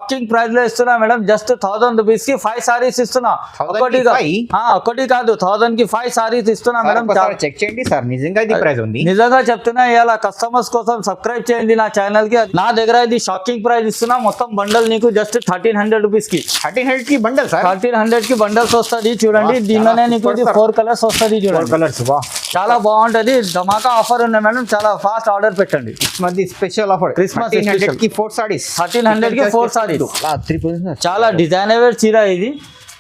Shocking price లో ఇస్తున్నా madam. Just 1000 rupees కి 5 సారీస్ ఇస్తున్నా. ఒకటి కాదు 1000 కి 5 సారీస్ ఇస్తున్నా మేడం. చెక్ చేయండి సార్, నిజంగా ఇది ప్రైస్ ఉంది. నిజంగా చెప్తున్నా, ఇలా కస్టమర్స్ కోసం సబ్స్క్రైబ్ చేయండి నా ఛానల్ కి. నా దగ్గర ఇది షాకింగ్ ప్రైస్ ఇస్తున్నా. మొత్తం బండల్ నీకు జస్ట్ 1300 రూపీస్ కి. 1300 కి బండల్ సార్? 1300 కి బండల్స్ వస్తుంది చూడండి. దీనిలోనే నీకు 4 కలర్స్ వస్తుంది చూడండి. కలర్స్ చాలా బాగుంటది. ధమాకా ఆఫర్ ఉన్నాయి మేడం. చాలా ఫాస్ట్ ఆర్డర్ పెట్టండి. స్పెషల్ ఆఫర్ క్రిస్మస్ 1300 కి 4 సారీస్. 1300 కి 4 సారీస్. చాలా డిజైనర్ చీర ఇది.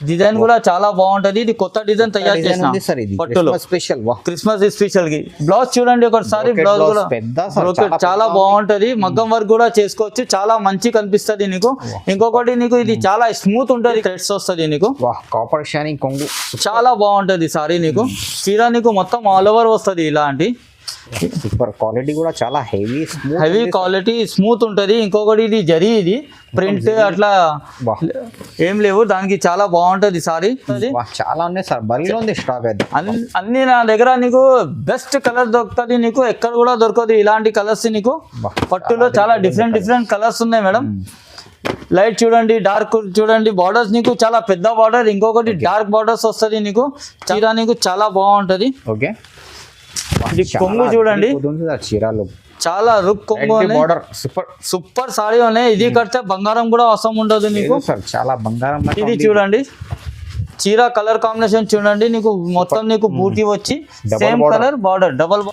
డిజైన్ కూడా చాలా బాగుంటది. ఇది కొత్త డిజైన్ తయారు చేసిన పట్టులో స్పెషల్ క్రిస్మస్ స్పెషల్ కి. బ్లౌజ్ చూడండి ఒకసారి. బ్లౌజ్ కూడా చాలా బాగుంటది. మగ్గం వర్క్ కూడా చేసుకోవచ్చు. చాలా మంచి కనిపిస్తుంది నీకు. ఇంకొకటి నీకు ఇది చాలా స్మూత్ ఉంటది. థ్రెడ్స్ వస్తుంది నీకు. కాపర్ షైనింగ్ కొంగు చాలా బాగుంటది సారీ నీకు. చీర నీకు మొత్తం ఆల్ ఓవర్ వస్తుంది ఇలాంటి. సూపర్ క్వాలిటీ కూడా చాలా హెవీ క్వాలిటీ స్మూత్ ఉంటది. ఇంకొకటి ఇది జరీ, ఇది ప్రింట్ అట్లా ఏం లేవు దానికి. చాలా బాగుంటది సారీ. చాలా ఉన్నాయి సార్, బల్లి ఉంది స్టాక్. అన్ని నా దగ్గర నీకు బెస్ట్ కలర్ దొరుకుతుంది నీకు. ఎక్కడ కూడా దొరకదు ఇలాంటి కలర్స్ నీకు. పట్టులో చాలా డిఫరెంట్ కలర్స్ ఉన్నాయి మేడం. లైట్ చూడండి, డార్క్ చూడండి. బార్డర్స్ నీకు చాలా పెద్ద బార్డర్. ఇంకొకటి డార్క్ బార్డర్స్ వస్తుంది నీకు. చీర నీకు చాలా బాగుంటది. ఓకే, ఇది కొంగు చూడండి. చీరలు చాలా రుక్ కొంగు. సూపర్ సారీ ఉన్నాయి. ఇది కడితే బంగారం కూడా అవసరం ఉండదు నీకు. చాలా బంగారం. ఇది చూడండి, చీర కలర్ కాంబినేషన్ చూడండి. నీకు మొత్తం నీకు బూటీ వచ్చి same colour border double.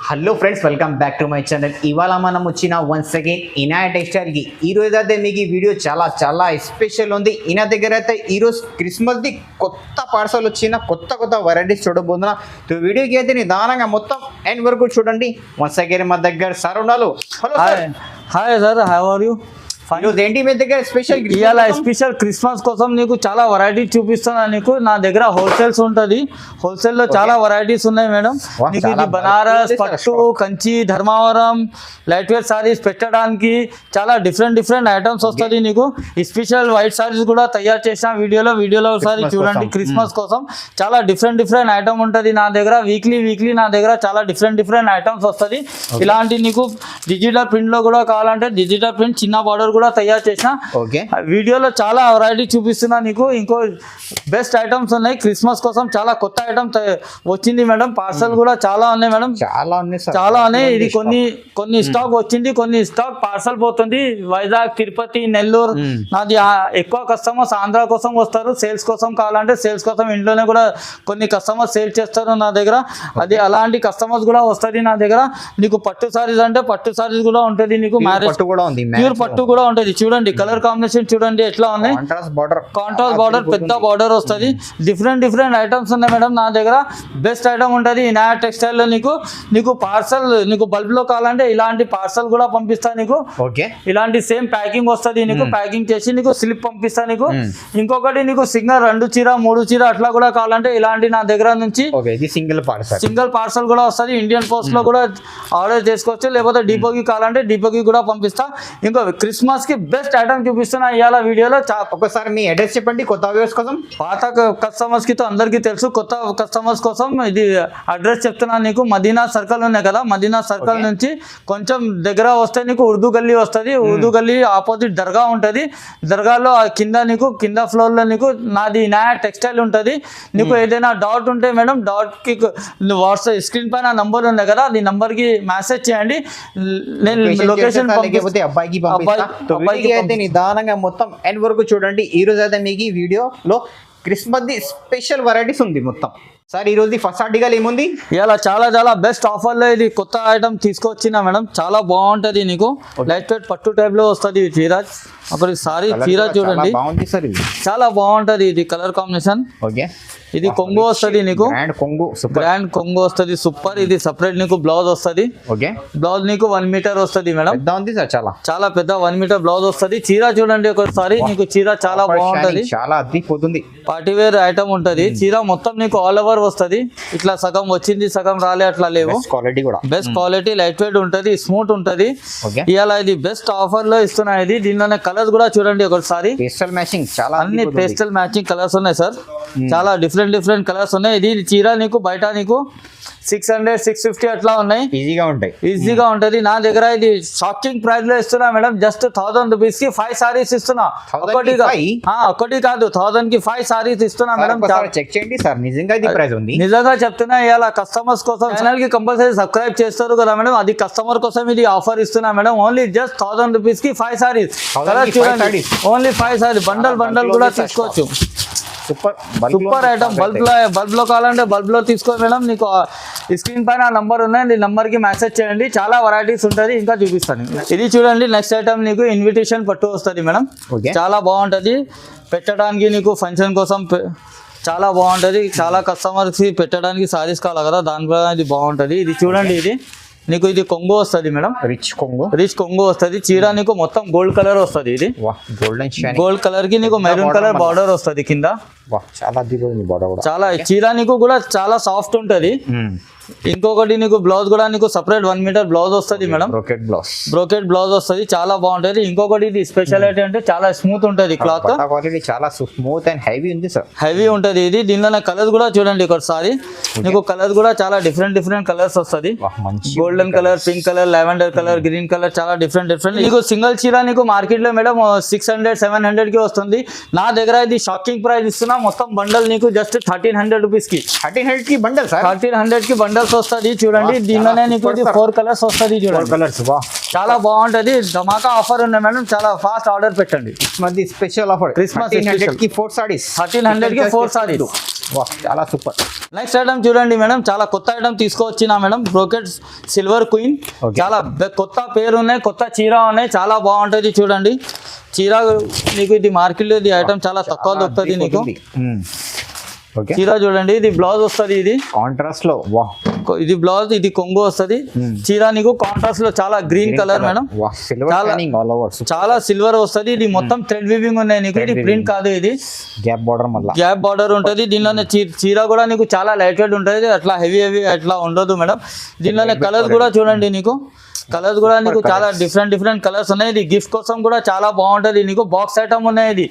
Hello friends, welcome back to my channel. ఇవాళ మనం వచ్చిన వన్స్ అగైన్ ఇనాయ టెక్స్టైల్కి. ఈరోజు అయితే మీకు ఈ వీడియో చాలా స్పెషల్ ఉంది. ఈయన దగ్గర అయితే ఈరోజు క్రిస్మస్ది కొత్త పార్సల్ వచ్చిన కొత్త వెరైటీస్ చూడబోతున్నా. వీడియోకి అయితే నిదానంగా మొత్తం ఎండ్ వరకు చూడండి. వన్స్ అగైన్ మా దగ్గర సార్ ఉన్నారు. Hello sir. Hi sir, how are you? ఏంటి మీ దగ్గర స్పెషల్? ఇవాళ స్పెషల్ క్రిస్మస్ కోసం నీకు చాలా వెరైటీ చూపిస్తున్నా నీకు. నా దగ్గర హోల్సేల్స్ ఉంటుంది. హోల్సేల్ లో చాలా వెరైటీస్ ఉన్నాయి మేడం. నీకు ఇది బనారస్, పట్టు, కంచి, ధర్మవరం లైట్ వెయిట్ సారీస్ పెట్టడానికి చాలా డిఫరెంట్ ఐటమ్స్ వస్తుంది నీకు. ఈ స్పెషల్ వైట్ సారీస్ కూడా తయారు చేసిన వీడియోలో ఒకసారి చూడండి. క్రిస్మస్ కోసం చాలా డిఫరెంట్ ఐటమ్ ఉంటుంది నా దగ్గర. వీక్లీ నా దగ్గర చాలా డిఫరెంట్ ఐటమ్స్ వస్తుంది. ఇలాంటి నీకు డిజిటల్ ప్రింట్ లో కూడా కావాలంటే డిజిటల్ ప్రింట్ చిన్న బార్డర్ కూడా తయారు చేసిన. వీడియోలో చాలా వెరైటీ చూపిస్తున్నా నీకు. ఇంకో బెస్ట్ ఐటమ్స్ ఉన్నాయి క్రిస్మస్ కోసం. చాలా కొత్త ఐటమ్ వచ్చింది మేడం. పార్సల్ కూడా చాలా ఉన్నాయి మేడం. చాలా ఉన్నాయి. ఇది కొన్ని స్టాక్ వచ్చింది, కొన్ని స్టాక్ పార్సల్ పోతుంది. వైజాగ్, తిరుపతి, నెల్లూరు. నాది ఎక్కువ కస్టమర్స్ ఆంధ్ర కోసం వస్తారు. సేల్స్ కోసం కావాలంటే సేల్స్ కోసం ఇంట్లోనే కూడా కొన్ని కస్టమర్స్ సేల్ చేస్తారు నా దగ్గర. అది అలాంటి కస్టమర్స్ కూడా వస్తుంది నా దగ్గర. నీకు పట్టు సారీస్ అంటే పట్టు సారీస్ కూడా ఉంటుంది నీకు. మ్యారేజ్ ప్యూర్ పట్టు కూడా ఉంటుంది. చూడండి కలర్ కాంబినేషన్ చూడండి ఎట్లా ఉన్నాయి. కాంట్రాస్ట్ బార్డర్ పెద్ద బార్డర్ వస్తుంది. డిఫరెంట్ ఐటమ్స్ ఉన్నాయి మేడం నా దగ్గర. బెస్ట్ ఐటమ్ ఉంటుంది ఇనాయ టెక్స్టైల్ లో. నీకు పార్సల్ నీకు బల్బ్ లో కావాలంటే ఇలాంటి పార్సల్ కూడా పంపిస్తా నీకు. ఇలాంటి సేమ్ ప్యాకింగ్ వస్తుంది నీకు. ప్యాకింగ్ చేసి నీకు స్లిప్ పంపిస్తా నీకు. ఇంకొకటి నీకు సింగల్ 2 చీర 3 చీర అట్లా కూడా కావాలంటే ఇలాంటి నా దగ్గర నుంచి సింగిల్ పార్సల్ కూడా వస్తుంది. ఇండియన్ పోస్ట్ లో కూడా ఆర్డర్ చేసుకోవచ్చు. లేకపోతే డిపోకి కావాలంటే డిపోకి కూడా పంపిస్తా. ఇంకో క్రిస్మస్ కి బెస్ట్ ఐటమ్ చూపిస్తున్నా ఇవాళ వీడియోలో. ఒకసారి మీ అడ్రస్ చెప్పండి కొత్త వ్యూవర్స్ కోసం. పాత కస్టమర్స్ కి అందరికీ తెలుసు. కొత్త కస్టమర్స్ కోసం ఇది అడ్రస్ చెప్తున్నా నీకు. మదీనా సర్కిల్ ఉన్నాయి కదా, మదీనా సర్కిల్ నుంచి కొంచెం దగ్గర వస్తే నీకు ఉర్దూ గల్లీ వస్తుంది. ఉర్దూ గల్లీ ఆపోజిట్ దర్గా ఉంటుంది. దర్గాలో కింద ఫ్లోర్ లో నీకు నాది ఇనాయ టెక్స్టైల్ ఉంటుంది. నీకు ఏదైనా డౌట్ ఉంటే మేడం డౌట్ కి వాట్సాప్ స్క్రీన్ పైన నంబర్ ఉంది కదా, అది నంబర్ కి మెసేజ్ చేయండి. నేను లొకేషన్ అయితే నిదానంగా మొత్తం ఎండ్ వరకు చూడండి. ఈ రోజు అయితే మీకు ఈ వీడియోలో క్రిస్మస్ ది స్పెషల్ వెరైటీస్ ఉంది మొత్తం. సార్ ఈ రోజు ఫస్ట్ ఆర్టికల్ ఏముంది? ఇలా చాలా బెస్ట్ ఆఫర్ లో ఇది కొత్త ఐటమ్ తీసుకొచ్చిన మేడం. చాలా బాగుంటది నీకు. లైట్ వెయిట్ పట్టు టైప్ లో వస్తుంది చీర. అప్పుడు సారీ చీర చూడండి చాలా బాగుంటది. ఇది కలర్ కాంబినేషన్. ఇది కొంగు వస్తుంది నీకు. గ్రాండ్ కొంగు వస్తుంది. సూపర్. ఇది సపరేట్ నీకు బ్లౌజ్ వస్తుంది. బ్లౌజ్ నీకు 1 మీటర్ వస్తుంది మేడం. చాలా పెద్ద 1 మీటర్ బ్లౌజ్ వస్తుంది. చీర చూడండి ఒకసారి నీకు. చీర చాలా బాగుంటది. పార్టీ వేర్ ఐటమ్ ఉంటది. చీర మొత్తం నీకు ఆల్ ఓవర్ వస్తుంది. ఇట్లా సగం వచ్చింది సగం రాలే అట్లా లేవు. బెస్ట్ క్వాలిటీ లైట్ వెయిట్ ఉంటది. స్మూత్ ఉంటది. ఇవాళ ఇది బెస్ట్ ఆఫర్ లో ఇస్తున్నా. ఇది దీనిలోనే కలర్స్ కూడా చూడండి ఒకసారి. అన్ని పేస్టల్ మ్యాచింగ్ కలర్స్ ఉన్నాయి సార్. చాలా డిఫరెంట్ కలర్స్ ఉన్నాయి. ఇది చీర నీకు బయట నీకు 600 650 అట్లా ఉన్నాయి. ఈజీగా ఉంటాయి. ఈజీగా ఉంటది. నా దగ్గర ఇది షాకింగ్ ప్రైస్ లో ఇస్తున్నా మేడం. జస్ట్ 1000 రూపీస్ కి 5 సారీస్ ఇస్తున్నా. ఒకటి కాదు 1000 కి 5 సారీస్ ఇస్తున్నా మేడం. చెక్ చేయండి సార్, నిజంగా ఇది ప్రైస్ ఉంది. నిజంగా చెప్తున్నా. ఇలా కస్టమర్స్ కోసం ఛానల్ కి కంపల్సరీ సబ్స్క్రైబ్ చేస్తారు కదా మేడం. అది కస్టమర్ కోసం ఇది ఆఫర్ ఇస్తున్నా మేడం. ఓన్లీ జస్ట్ 1000 రూపీస్ కి 5 సారీస్. చూడండి ఓన్లీ 5 సారీస్. బండల్ కూడా తీసుకోవచ్చు. Super item. బల్బ్ లో కావాలంటే బల్బ్ లో తీసుకో మేడం. నీకు స్క్రీన్ పైన నంబర్ ఉన్నాయి, ఈ నంబర్ కి మెసేజ్ చేయండి. చాలా వెరైటీస్ ఉంటుంది, ఇంకా చూపిస్తాను. ఇది చూడండి నెక్స్ట్ ఐటమ్ నీకు ఇన్విటేషన్ పట్టు వస్తుంది మేడం. చాలా బాగుంటది పెట్టడానికి, నీకు ఫంక్షన్ కోసం చాలా బాగుంటది. చాలా కస్టమర్స్ కి పెట్టడానికి సారీస్ కావాలి కదా, దానిపై ఇది బాగుంటది. ఇది చూడండి, ఇది నీకు ఇది కొంగు వస్తుంది మేడం. రిచ్ కొంగు వస్తుంది. చీర నీకు మొత్తం గోల్డ్ కలర్ వస్తుంది. ఇది గోల్డ్ కలర్ కి నీకు మెరూన్ కలర్ బార్డర్ వస్తుంది కింద. చాలా చీర నీకు కూడా చాలా సాఫ్ట్ ఉంటది. ఇంకొకటి నీకు బ్లౌజ్ కూడా నీకు సపరేట్ 1 మీటర్ బ్లౌజ్ వస్తుంది మేడం. బ్రోకెట్ బ్లౌజ్ వస్తుంది. చాలా బాగుంటది. ఇంకొకటి ఇది స్పెషాలిటీ అంటే చాలా స్మూత్ ఉంటది క్లాత్. చాలా స్మూత్ అండ్ హెవీ ఉంది సార్. హెవీ ఉంటది. ఇది దీనిలో కలర్స్ కూడా చూడండి ఒకసారి. నీకు కలర్స్ కూడా చాలా డిఫరెంట్ కలర్స్ వస్తుంది. Golden colour, pink colour, lavender colour, green colour, చాలా డిఫరెంట్. నీకు సింగిల్ చీర నీకు మార్కెట్ లో మేడం 600-700 కి వస్తుంది. నా దగ్గర ఇది షాకింగ్ ప్రైస్ ఇస్తున్నా. మొత్తం బండల్ నీకు జస్ట్ 1300 రూపీస్ కి. 1300 కి బండల్ సార్. 1300 కి బండల్స్ వస్తుంది. చూడండి దీనిలోనే నీకు 4 కలర్స్ వస్తుంది. చూడండి చాలా బాగుంటది. ధమాకా ఆఫర్ ఉన్నాయి మేడం. చాలా ఫాస్ట్ ఆర్డర్ పెట్టండి. స్పెషల్ ఆఫర్ క్రిస్మస్ 1300 కి 4 సారీస్. 1300 కి 4 సారీస్. చాలా సూపర్. నెక్స్ట్ ఐటమ్ చూడండి మేడం. చాలా కొత్త ఐటమ్ తీసుకొచ్చిన మేడం. Brocade silver queen. చాలా కొత్త పేరు ఉన్నాయి, కొత్త చీర ఉన్నాయి. చాలా బాగుంటది. చూడండి చీర నీకు ఇది మార్కెట్ లో ఇది ఐటమ్ చాలా తక్కువ దొరుకుతుంది నీకు. చీర చూడండి, ఇది బ్లౌజ్ వస్తుంది. ఇది కాంట్రాస్ట్ లో ఇది బ్లౌజ్, ఇది కొంగు వస్తుంది. చీర నీకు కాంట్రాస్ట్ లో చాలా గ్రీన్ కలర్ మేడం. చాలా సిల్వర్ వస్తుంది. ఇది మొత్తం థ్రెడ్ వీవింగ్ ఉన్నాయి నీకు. ఇది ప్రింట్ కాదు, ఇది గ్యాప్ బార్డర్ ఉంటుంది. దీనిలోనే చీర కూడా నీకు చాలా లైట్ వెయిట్ ఉంటుంది. అట్లా హెవీ అట్లా ఉండదు మేడం. దీనిలోనే కలర్స్ కూడా చూడండి నీకు. కలర్స్ కూడా నీకు చాలా డిఫరెంట్ కలర్స్ ఉన్నాయి. ఇది గిఫ్ట్ కోసం కూడా చాలా బాగుంటది. నీకు బాక్స్ ఐటమ్ ఉన్నాయి. ఇది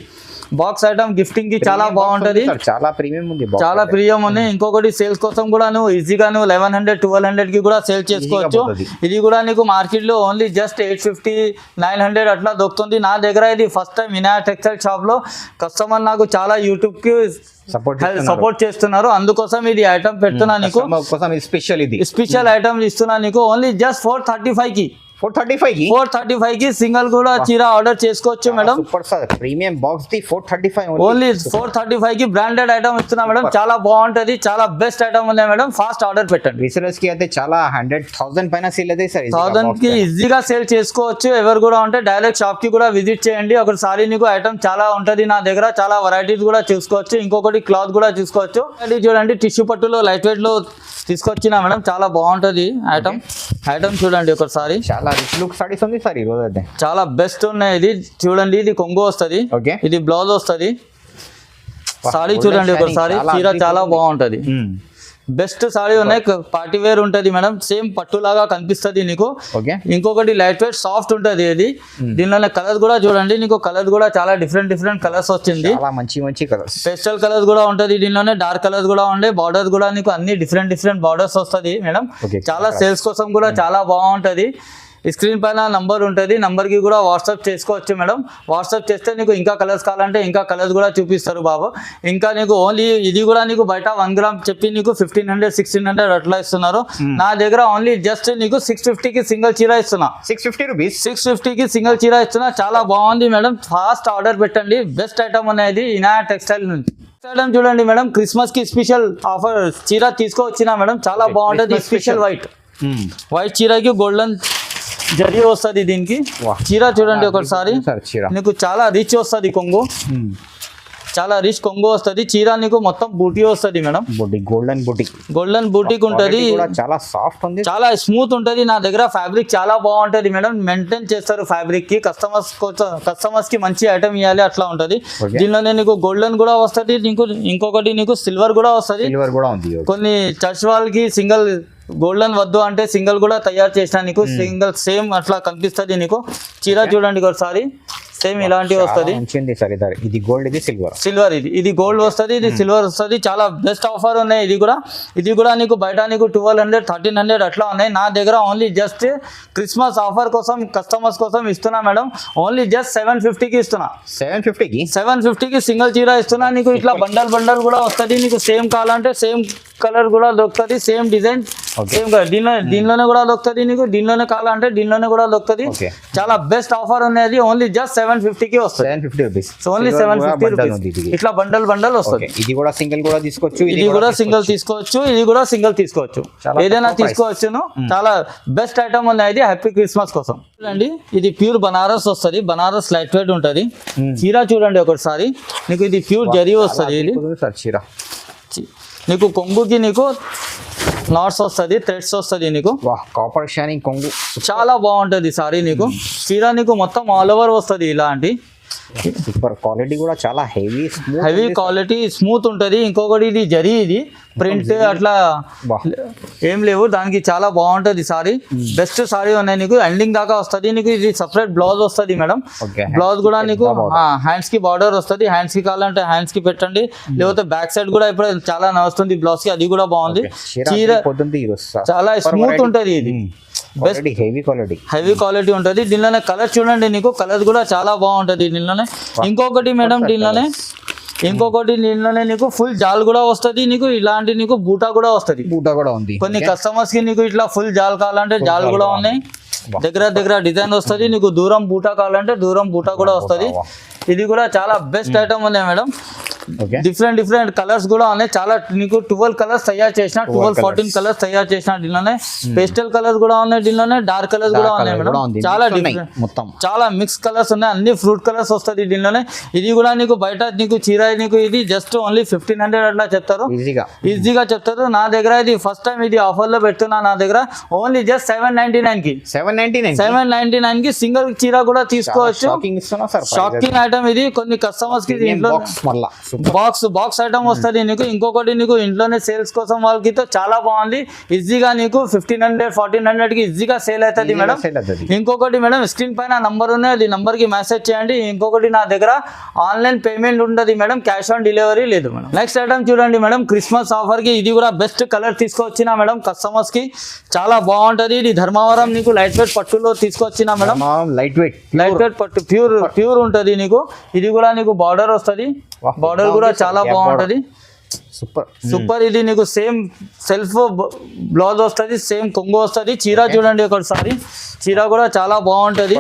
బాక్స్ ఐటమ్ గిఫ్టింగ్ కి చాలా బాగుంటది. చాలా ప్రీమియం ఉన్నాయి. ఇంకొకటి సేల్స్ కోసం కూడా నువ్వు ఈజీగా 1100-1200 కి కూడా సేల్ చేసుకోవచ్చు. ఇది కూడా నీకు మార్కెట్ లో ఓన్లీ జస్ట్ 850-900 అట్లా దొరుకుతుంది. నా దగ్గర ఇది first time Vinayak textile shop లో కస్టమర్ నాకు చాలా యూట్యూబ్ కి సపోర్ట్ చేస్తున్నారు. అందుకోసం ఇది ఐటమ్ పెడుతున్నా నీకు. స్పెషల్ ఐటమ్ ఇస్తున్నా నీకు. ఓన్లీ జస్ట్ 435 కి సింగిల్ కూడా చీర ఆర్డర్ చేసుకోవచ్చు madam. Premium box the 435 only 435 కి బ్రాండెడ్ ఐటమ్ ఇస్తున్నా మేడం. చాలా బాగుంటది. చాలా బెస్ట్ ఐటమ్ ఉంది మేడం. ఫాస్ట్ ఆర్డర్ పెట్టండి. రీసెలర్స్ కి అయితే చాలా 100,000 పైన సేల్ అయితే సార్. 1000 కి ఈజీగా సేల్ చేసుకోవచ్చు. ఎవరు కూడా ఉంటే డైరెక్ట్ షాప్ కి కూడా విజిట్ చేయండి. ఒకసారి నీకు ఐటమ్ చాలా ఉంటది. నా దగ్గర చాలా వెరైటీస్ కూడా చూసుకోవచ్చు. ఇంకొకటి క్లాత్ కూడా చూసుకోవచ్చు. అది చూడండి టిష్యూ పట్టులో లైట్ వెయిట్ లో తీసుకొచ్చిన మేడం. చాలా బాగుంటది ఐటమ్ చూడండి ఒకసారి. చాలా రిచ్ లుక్ సారీస్ ఉంది సార్ ఈ రోజు అయితే. చాలా బెస్ట్ ఉన్నాయి. ఇది చూడండి, ఇది కొంగు వస్తుంది. ఇది బ్లౌజ్ వస్తుంది. సారీ చూడండి ఒకసారి. చీర చాలా బాగుంటది. బెస్ట్ సారీ ఉన్నాయి. పార్టీ వేర్ ఉంటది మేడం. సేమ్ పట్టు లాగా కనిపిస్తుంది నీకు. ఇంకొకటి లైట్ వెయిట్ సాఫ్ట్ ఉంటది. ఇది దీనిలోనే కలర్స్ కూడా చూడండి. నీకు కలర్స్ కూడా చాలా డిఫరెంట్ కలర్స్ వచ్చింది. మంచి కలర్స్, పేస్టల్ కలర్స్ కూడా ఉంటది. దీనిలోనే డార్క్ కలర్స్ కూడా ఉండే. బార్డర్స్ కూడా నీకు అన్ని డిఫరెంట్ బార్డర్స్ వస్తుంది మేడం. చాలా సేల్స్ కోసం కూడా చాలా బాగుంటది. స్క్రీన్ పైన నంబర్ ఉంటుంది. నంబర్ కి కూడా వాట్సాప్ చేసుకోవచ్చు మేడం. వాట్సాప్ చేస్తే నీకు ఇంకా కలర్స్ కావాలంటే ఇంకా కలర్స్ కూడా చూపిస్తారు బాబు. ఇంకా నీకు ఓన్లీ ఇది కూడా నీకు బయట 1 గ్రామ్ చెప్పి నీకు 1500-1600 అట్లా ఇస్తున్నారు. నా దగ్గర ఓన్లీ జస్ట్ నీకు 650 కి సింగిల్ చీర ఇస్తున్నా. 650 కి సింగిల్ చీర ఇస్తున్నా. చాలా బాగుంది మేడం. ఫాస్ట్ ఆర్డర్ పెట్టండి. బెస్ట్ ఐటమ్ అనేది వినాయక్ టెక్స్టైల్ నుంచి. ఐటమ్ చూడండి మేడం. క్రిస్మస్ కి స్పెషల్ ఆఫర్ చీర తీసుకొచ్చిన మేడం. చాలా బాగుంటది. స్పెషల్ వైట్ చీరకి గోల్డెన్ జరీ వస్తుంది. దీనికి చీర చూడండి ఒకసారి. నీకు చాలా రిచ్ వస్తుంది కొంగు. చాలా రిచ్ కొంగు వస్తుంది. చీర నీకు మొత్తం బూటీ వస్తుంది మేడం. గోల్డెన్ బూటీకి ఉంటది. చాలా సాఫ్ట్ ఉంది. చాలా స్మూత్ ఉంటది. నా దగ్గర ఫ్యాబ్రిక్ చాలా బాగుంటది మేడం. మెయింటైన్ చేస్తారు ఫ్యాబ్రిక్ కి. కస్టమర్స్ కి మంచి ఐటమ్ ఇవ్వాలి అట్లా ఉంటది. దీనిలోనే నీకు గోల్డెన్ కూడా వస్తుంది. ఇంకొకటి నీకు సిల్వర్ కూడా వస్తుంది. కొన్ని చర్చ్ వాళ్ళకి సింగిల్ గోల్డెన్ వద్దు అంటే సింగిల్ కూడా తయారు చేసిన నీకు. సింగిల్ సేమ్ అట్లా కనిపిస్తుంది నీకు. చీర చూడండి ఒకసారి. సేమ్ ఇలాంటివి వస్తుంది. మంచిది సార్. ఇది గోల్డ్, ఇది సిల్వర్, ఇది గోల్డ్ వస్తుంది, ఇది సిల్వర్ వస్తుంది. చాలా బెస్ట్ ఆఫర్ ఉన్నాయి. ఇది కూడా నీకు బయట నీకు 1200 1300 అట్లా ఉన్నాయి. నా దగ్గర ఓన్లీ జస్ట్ క్రిస్మస్ ఆఫర్ కోసం కస్టమర్స్ కోసం ఇస్తున్నా మేడం. ఓన్లీ జస్ట్ 750కి ఇస్తున్నా. 750కి సింగిల్ చీర ఇస్తున్నా. నీకు ఇట్లా బండల్ కూడా వస్తుంది. నీకు సేమ్ కావాలంటే సేమ్ కలర్ కూడా దొరుకుతుంది, సేమ్ డిజైన్ సేమ్ కలర్. దీనిలోనే కూడా దొరుకుతుంది. నీకు దీనిలోనే కావాలంటే దీనిలోనే కూడా దొరుకుతుంది. చాలా బెస్ట్ ఆఫర్ ఉన్నది. ఓన్లీ జస్ట్ 750కి వస్తుంది. 750 రూపీస్. Only 750 rupees. ఇట్లా బండల్ వస్తుంది. ఇది కూడా సింగిల్ కూడా తీసుకోవచ్చు, ఇది కూడా సింగిల్ తీసుకోవచ్చు, ఇది కూడా సింగిల్ తీసుకోవచ్చు, ఏదైనా తీసుకోవచ్చును. చాలా బెస్ట్ ఐటమ్ ఉన్నాయి. ఇది హ్యాపీ క్రిస్మస్ కోసం చూడండి. ఇది ప్యూర్ బనారస్ వస్తుంది. బనారస్ లైట్ వెయిట్ ఉంటుంది. చీర చూడండి ఒకసారి. నీకు ఇది ప్యూర్ జరీ వస్తుంది. ఇది చీర నీకు కొంగుకి నీకు నాట్స్ వస్తుంది, థ్రెడ్స్ వస్తుంది. నీకు కాపర్ షైనింగ్ కొంగు చాలా బాగుంటుంది సారీ. నీకు చీర నీకు మొత్తం ఆల్ ఓవర్ వస్తుంది ఇలాంటి. సూపర్ క్వాలిటీ కూడా చాలా హెవీ క్వాలిటీ, స్మూత్ ఉంటుంది. ఇంకొకటి ఇది జరీ, ఇది ప్రింట్ అట్లా ఏం లేవు దానికి. చాలా బాగుంటుంది సారీ. బెస్ట్ సారీ ఉన్నాయి. నీకు ఎండింగ్ దాకా వస్తుంది. నీకు ఇది సపరేట్ బ్లౌజ్ వస్తుంది మేడం. బ్లౌజ్ కూడా నీకు హ్యాండ్స్ కి బార్డర్ వస్తుంది. హ్యాండ్స్ కి కావాలంటే హ్యాండ్స్ కి పెట్టండి, లేకపోతే బ్యాక్ సైడ్ కూడా ఇప్పుడు చాలా నడుస్తుంది బ్లౌజ్ కి, అది కూడా బాగుంది. చీర చాలా స్మూత్ ఉంటుంది. ఇది బెస్ట్ హెవీ క్వాలిటీ ఉంటుంది. దీనిలోనే కలర్ చూడండి. నీకు కలర్ కూడా చాలా బాగుంటుంది దీనిలోనే. ఇంకొకటి మేడం దీనిలోనే నీకు ఫుల్ జాల్ కూడా వస్తుంది. నీకు ఇలాంటి నీకు బూటా కూడా వస్తుంది. ఉంది. కొన్ని కస్టమర్స్ కి నీకు ఇట్లా ఫుల్ జాల్ కావాలంటే జాల్ కూడా ఉన్నాయి. దగ్గర డిజైన్ వస్తుంది. నీకు దూరం బూటా కావాలంటే దూరం బూటా కూడా వస్తుంది. ఇది కూడా చాలా బెస్ట్ ఐటమ్ ఉన్నాయి మేడం. డిఫరెంట్ కలర్స్ కూడా ఉన్నాయి. చాలా నీకు 12 కలర్స్ తయారు చేసిన, 14 కలర్స్ తయారు చేసిన. దీనిలోనే పేస్టల్ కలర్స్ కూడా ఉన్నాయి, దీనిలోనే డార్క్ కలర్స్ కూడా ఉన్నాయి మేడం. చాలా డిఫరెంట్, మొత్తం చాలా మిక్స్ కలర్స్ ఉన్నాయి. అన్ని ఫ్రూట్ కలర్స్ వస్తుంది దీనిలోనే. ఇది కూడా నీకు బయట నీకు చీర నీకు ఇది జస్ట్ ఓన్లీ 1500 అట్లా చెప్తారు, ఈజీగా చెప్తారు. నా దగ్గర ఇది ఫస్ట్ టైం ఇది ఆఫర్ లో పెడుతున్నా. నా దగ్గర ఓన్లీ జస్ట్ 799 కి సింగిల్ చీర కూడా తీసుకోవచ్చు. షాకింగ్ ఐటమ్ ఇది. కొన్ని కస్టమర్స్ కి ఇంట్లో బాక్స్ ఐటమ్ వస్తుంది నీకు. ఇంకొకటి నీకు ఇంట్లోనే సేల్స్ కోసం వాళ్ళకి చాలా బాగుంది. ఈజీగా నీకు 1500 1400 కి ఈజీగా సేల్ అవుతుంది మేడం. ఇంకొకటి మేడం స్క్రీన్ పైన నంబర్ ఉన్నాయి, అది నంబర్ కి మెసేజ్ చేయండి. ఇంకొకటి నా దగ్గర ఆన్లైన్ పేమెంట్ ఉంటుంది మేడం, క్యాష్ ఆన్ డెలివరీ లేదు మేడం. నెక్స్ట్ ఐటమ్ చూడండి మేడం, క్రిస్మస్ ఆఫర్ కి ఇది కూడా బెస్ట్ కలర్ తీసుకొచ్చిన మేడం కస్టమర్స్ కి. చాలా బాగుంటది. ఇది ధర్మవరం నీకు లైట్ వెయిట్ పట్టులో తీసుకొచ్చిన మేడం. లైట్ వెయిట్ పట్టు ప్యూర్ ఉంటది నీకు. ఇది కూడా నీకు బార్డర్ వస్తుంది. బార్డర్ కూడా చాలా బాగుంటది. సూపర్. ఇది నీకు సేమ్ సెల్ఫ్ బ్లౌజ్ వస్తుంది, సేమ్ కొంగు వస్తుంది. చీర చూడండి ఒకసారి. చీర కూడా చాలా బాగుంటది.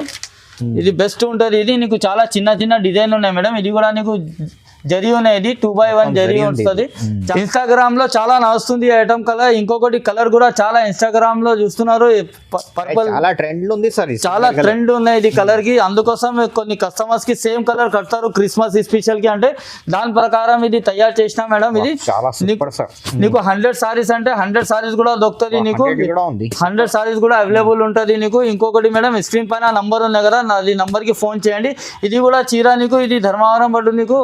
ఇది బెస్ట్ ఉంటది. ఇది నీకు చాలా చిన్న డిజైన్ ఉన్నాయి మేడం. ఇది కూడా నీకు జరీ ఉన్నాయి. ఇది 2x1 జరీ వస్తుంది. ఇన్స్టాగ్రామ్ లో చాలా నడుస్తుంది ఐటమ్ కలర్. ఇంకొకటి కలర్ కూడా చాలా ఇన్స్టాగ్రామ్ లో చూస్తున్నారు. పర్పుల్ చాలా ట్రెండ్ ఉంది సార్, చాలా ట్రెండ్ ఉన్నాయి ఇది కలర్ కి. అందుకోసం కొన్ని కస్టమర్స్ కి సేమ్ కలర్ కడతారు క్రిస్మస్ స్పెషల్ కి, అంటే దాని ప్రకారం ఇది తయారు చేసిన మేడం. ఇది నీకు 100 సారీస్ అంటే 100 సారీస్ కూడా దొరుకుతుంది నీకు. 100 సారీస్ కూడా అవైలబుల్ ఉంటుంది నీకు. ఇంకొకటి మేడం స్క్రీన్ పైన నంబర్ ఉంది కదా, అది నంబర్ కి ఫోన్ చేయండి. ఇది కూడా చీర నీకు ఇది ధర్మవరం పట్టు నీకు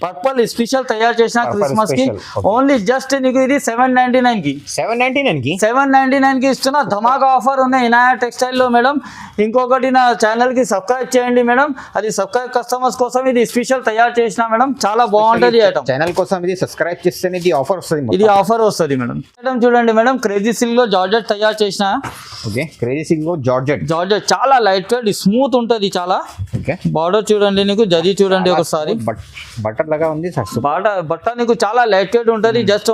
పర్పల్ స్పెషల్ తయారు చేసిన క్రిస్మస్ కి. ఓన్లీ జస్ట్ నీకు ఇది 799 కి ఇస్తున్నా. ధమాకా ఆఫర్ ఉన్నాయి ఇనాయా టెక్స్టైల్ లో మేడం. ఇంకొకటి నా ఛానల్ కి సబ్స్క్రైబ్ చేయండి మేడం. అది సబ్స్క్రైబ్ కస్టమర్స్ కోసం ఇది స్పెషల్ తయారు చేసిన మేడం. చాలా బాగుంటది ఐటమ్. ఛానల్ కోసం ఇది సబ్స్క్రైబ్ చేస్తే ఇది ఆఫర్ వస్తుంది. ఇది ఆఫర్ వస్తుంది మేడం. ఐటమ్ చూడండి మేడం, క్రేజీ సిల్క్ లో జార్జెట్ తయారు చేసిన. క్రేజీ సిల్క్ లో జార్జెట్ చాలా లైట్ వెయిట్ స్మూత్ ఉంటది చాలా. బార్డర్ చూడండి నీకు, జరీ చూడండి ఒకసారి. బట్టర్ లాగా ఉంది బట్ట నీకు చాలా లైట్ వెయిట్ ఉంటది. జస్ట్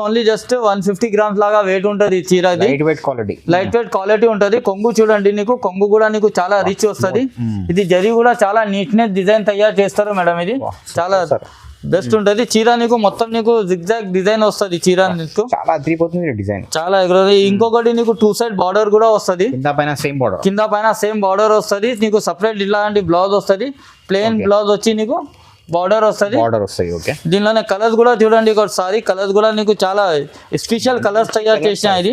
150 గ్రామ్స్ లాగా వెయిట్ ఉంటది చీర. లైట్ వెయిట్ క్వాలిటీ ఉంటది. కొంగు చూడండి నీకు, కొంగు కూడా నీకు చాలా రిచ్ వస్తుంది. ఇది జరీ కూడా చాలా నీట్నెస్ డిజైన్ తయారు చేస్తారు మేడం. ఇది చాలా బెస్ట్ ఉంటది చీర నీకు. మొత్తం నీకు జిగ్జాగ్ డిజైన్ వస్తుంది చీర నీకు. చాలా అదిరిపోతుంది డిజైన్, చాలా ఎగురుతుంది. ఇంకొకటి నీకు 2 సైడ్ బార్డర్ కూడా వస్తుంది. కింద పైన సేమ్ బార్డర్ వస్తుంది నీకు. సపరేట్ ఇలాంటి బ్లౌజ్ వస్తుంది. ప్లెయిన్ బ్లౌజ్ వచ్చి నీకు బార్డర్ వస్తుంది. దీనిలోనే కలర్స్ కూడా చూడండి ఒకసారి. కలర్స్ కూడా నీకు చాలా స్పెషల్ కలర్స్ తయారు చేసిన. ఇది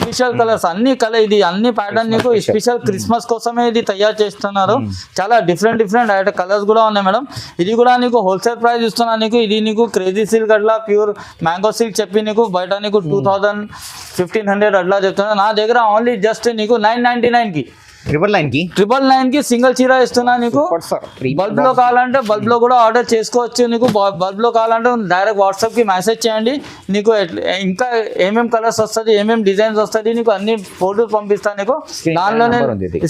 స్పెషల్ కలర్స్ అన్ని కలర్, ఇది అన్ని ప్యాటర్న్ నీకు స్పెషల్ క్రిస్మస్ కోసమే ఇది తయారు చేస్తున్నారు. చాలా డిఫరెంట్ కలర్స్ కూడా ఉన్నాయి మేడం. ఇది కూడా నీకు హోల్సేల్ ప్రైస్ ఇస్తున్నా నీకు. ఇది నీకు క్రేజీ సిల్క్ అట్లా ప్యూర్ మ్యాంగో సిల్క్ చెప్పి నీకు బయట నీకు 2000 1500 అట్లా చెప్తున్నా. నా దగ్గర ఓన్లీ జస్ట్ నీకు 999 కి 999 కి 999 కి సింగిల్ చీర ఇస్తున్నా నీకు. బల్బ్ లో కావాలంటే బల్బ్ లో కూడా ఆర్డర్ చేసుకోవచ్చు. నీకు బల్బ్ లో కావాలంటే డైరెక్ట్ వాట్సాప్ కి మెసేజ్ చేయండి. నీకు ఇంకా ఏమేం కలర్స్ వస్తుంది, ఏమేం డిజైన్స్ వస్తుంది, నీకు అన్ని ఫోటోస్ పంపిస్తాను నీకు. దానిలోనే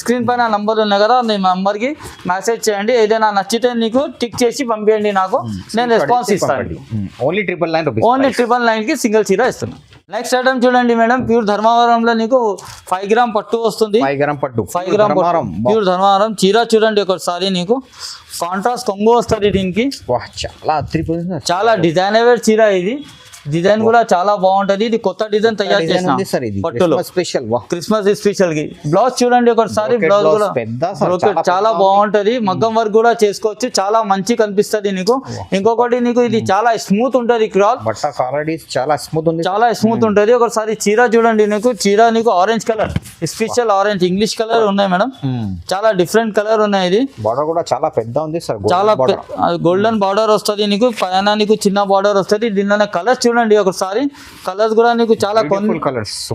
స్క్రీన్ పైన నంబర్ ఉన్నాయి కదా, నీ నంబర్ కి మెసేజ్ చేయండి. ఏదైనా నచ్చితే నీకు టిక్ చేసి పంపించండి నాకు, నేను రెస్పాన్స్ ఇస్తాను. ఓన్లీ 999 కి సింగిల్ చీర ఇస్తున్నాను. నెక్స్ట్ ఐటమ్ చూడండి మేడం, ప్యూర్ ధర్మవరంలో నీకు 5 గ్రామ్ పట్టు వస్తుంది. 5 గ్రామ్ పట్టు ప్యూర్ ధర్మవరం చీర చూడండి ఒకసారి. నీకు కాంట్రాస్ట్ కొంగు వస్తుంది దీనికి. చాలా డిజైనర్ చీర ఇది. డిజైన్ కూడా చాలా బాగుంటది. ఇది కొత్త డిజైన్ తయారు చేసిన పట్టులో స్పెషల్ క్రిస్మస్ స్పెషల్ కి. బ్లౌజ్ చూడండి ఒకసారి, బ్లౌజ్ కూడా చాలా బాగుంటది. మగ్గం వర్క్ కూడా చేసుకోవచ్చు, చాలా మంచి కనిపిస్తది నీకు. ఇంకొకటి నీకు ఇది చాలా స్మూత్ ఉంటది క్లాత్, చాలా స్మూత్ ఉంది, చాలా స్మూత్ ఉంటది. ఒకసారి చీర చూడండి నీకు. చీర నీకు orange colour, special orange English colour ఉన్నాయి మేడం. చాలా డిఫరెంట్ కలర్ ఉన్నాయి. ఇది బార్డర్ కూడా చాలా పెద్ద ఉంది సార్, చాలా గోల్డెన్ బార్డర్ వస్తుంది నీకు. పైన నీకు చిన్న బార్డర్ వస్తుంది. దీనిలోనే కలర్స్ చూడండి ఒకసారి. కలర్స్ కూడా నీకు చాలా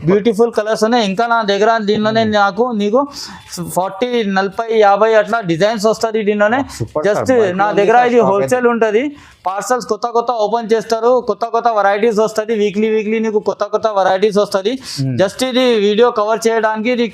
బ్యూటిఫుల్ కలర్స్ ఉన్నాయి. ఇంకా నా దగ్గర దీనిలోనే నీకు 40, 40, 50 అట్లా డిజైన్స్ వస్తుంది దీనిలోనే. జస్ట్ నా దగ్గర ఇది హోల్సేల్ ఉంటది. పార్సల్స్ కొత్త ఓపెన్ చేస్తారు, కొత్త వెరైటీస్ వస్తుంది. వీక్లీ నీకు కొత్త వెరైటీస్ వస్తుంది. జస్ట్ ఇది వీడియో కవర్ చేయడానికి ఇది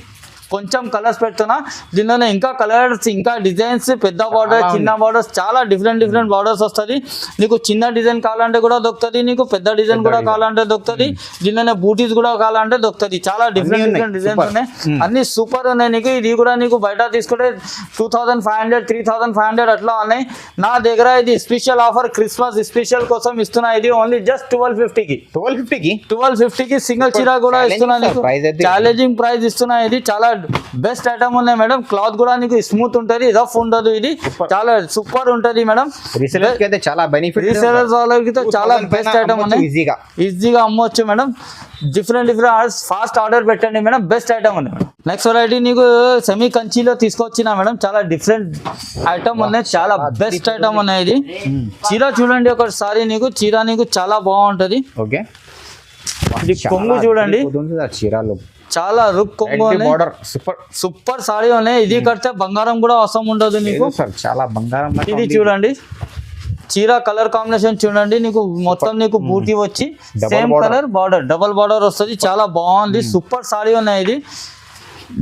కొంచెం కలర్స్ పెడుతున్నా. దీనిలోనే ఇంకా కలర్స్, ఇంకా డిజైన్స్, పెద్ద బార్డర్, చిన్న బార్డర్స్, చాలా డిఫరెంట్ బార్డర్స్ వస్తుంది. నీకు చిన్న డిజైన్ కావాలంటే కూడా దొరుకుతుంది, నీకు పెద్ద డిజైన్ కూడా కావాలంటే దొరుకుతుంది. దీనిలోనే బూటీస్ కూడా కావాలంటే దొరుకుతుంది. చాలా డిఫరెంట్ డిజైన్స్ ఉన్నాయి, అన్ని సూపర్ ఉన్నాయి నీకు. ఇది కూడా నీకు బయట తీసుకుంటే 2500, 3500 అట్లా ఉన్నాయి. నా దగ్గర ఇది స్పెషల్ ఆఫర్, క్రిస్మస్ స్పెషల్ కోసం ఇస్తున్నా. ఇది ఓన్లీ జస్ట్ 1250 కి సింగిల్ చీర కూడా ఇస్తున్నా నీకు. ఛాలెంజింగ్ ప్రైస్ ఇస్తున్నా. ఇది చాలా బెస్ట్ ఐటమ్ ఉన్నాయి మేడం. క్లాత్ కూడా నీకు స్మూత్ ఉంటది, రఫ్ ఉండదు. ఇది చాలా సూపర్ ఉంటది మేడం. రీసెలర్స్ అయితే చాలా బెనిఫిట్, రీసెలర్స్ వాళ్ళకి చాలా బెస్ట్ ఐటమ్ ఉన్నాయి. ఈజీగా అమ్మవచ్చు మేడం. డిఫరెంట్ ఫాస్ట్ ఆర్డర్ పెట్టండి మేడం. బెస్ట్ ఐటమ్ ఉంది మేడం. నెక్స్ట్ వెరైటీ నీకు సెమీ కంచిలో తీసుకొచ్చిన మేడం. చాలా డిఫరెంట్ ఐటమ్ ఉన్నాయి, చాలా బెస్ట్ ఐటమ్ ఉన్నాయి. ఇది చీర చూడండి ఒకసారి. నీకు చీర నీకు చాలా బాగుంటది. ఓకే, ఇది కొంగు చూడండి, చీరలో చాలా రుక్ కొంగు సూపర్ సారీ ఉన్నాయి. ఇది కడితే బంగారం కూడా అవసరం ఉండదు నీకు. చాలా బంగారం. ఇది చూడండి చీర కలర్ కాంబినేషన్ చూడండి. నీకు మొత్తం నీకు బూటీ వచ్చి same colour border, double border వస్తుంది. చాలా బాగుంది, సూపర్ సారీ ఉన్నాయి. ఇది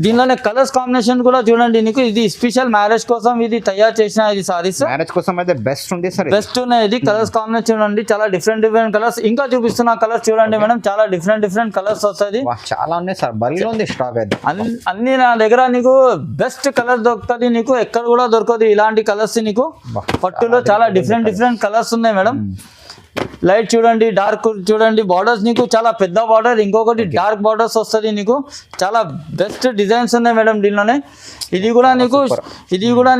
దీనిలోనే కలర్స్ కాంబినేషన్ కూడా చూడండి నీకు. ఇది స్పెషల్ మ్యారేజ్ కోసం ఇది తయారు చేసిన ఇది సారీస్. మ్యారేజ్ కోసం అయితే బెస్ట్ ఉంది సార్, బెస్ట్ ఉన్నాయి. ఇది కలర్స్ కాంబినేషన్ చూడండి, చాలా డిఫరెంట్ కలర్స్. ఇంకా చూపిస్తున్న కలర్స్ చూడండి మేడం, చాలా డిఫరెంట్ కలర్స్ వస్తుంది. చాలా ఉన్నాయి సార్, బరిలో ఉంది స్టాక్ అయితే. అన్ని నా దగ్గర నీకు బెస్ట్ కలర్ దొరుకుతుంది. నీకు ఎక్కడ కూడా దొరకదు ఇలాంటి కలర్స్. నీకు పట్టులో చాలా డిఫరెంట్ కలర్స్ ఉన్నాయి మేడం. లైట్ చూడండి, డార్క్ చూడండి. బార్డర్స్ నీకు చాలా పెద్ద బార్డర్, ఇంకొకటి డార్క్ బార్డర్స్ వస్తుంది నీకు. చాలా బెస్ట్ డిజైన్స్ ఉన్నాయి మేడం దీనిలోనే. ఇది కూడా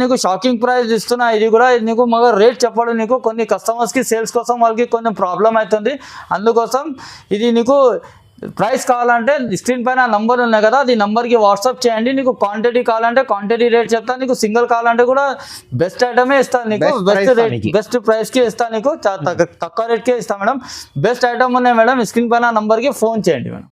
నీకు షాకింగ్ ప్రైస్ ఇస్తున్నా. ఇది కూడా నీకు మగ రేట్ చెప్పడం నీకు కొన్ని కస్టమర్స్కి సేల్స్ కోసం వాళ్ళకి కొంచెం ప్రాబ్లం అవుతుంది. అందుకోసం ఇది నీకు ప్రైస్ కావాలంటే స్క్రీన్ పైన నంబర్ ఉన్నాయి కదా, అది నంబర్కి వాట్సాప్ చేయండి. నీకు క్వాంటిటీ కావాలంటే క్వాంటిటీ రేట్ చెప్తాను. నీకు సింగిల్ కావాలంటే కూడా బెస్ట్ ఐటమే ఇస్తాను నీకు. బెస్ట్ ప్రైస్కి ఇస్తాను నీకు. తక్కువ రేట్కే ఇస్తాను మేడం. బెస్ట్ ఐటమ్ ఉన్నాయి మేడం. స్క్రీన్ పైన నంబర్కి ఫోన్ చేయండి మేడం.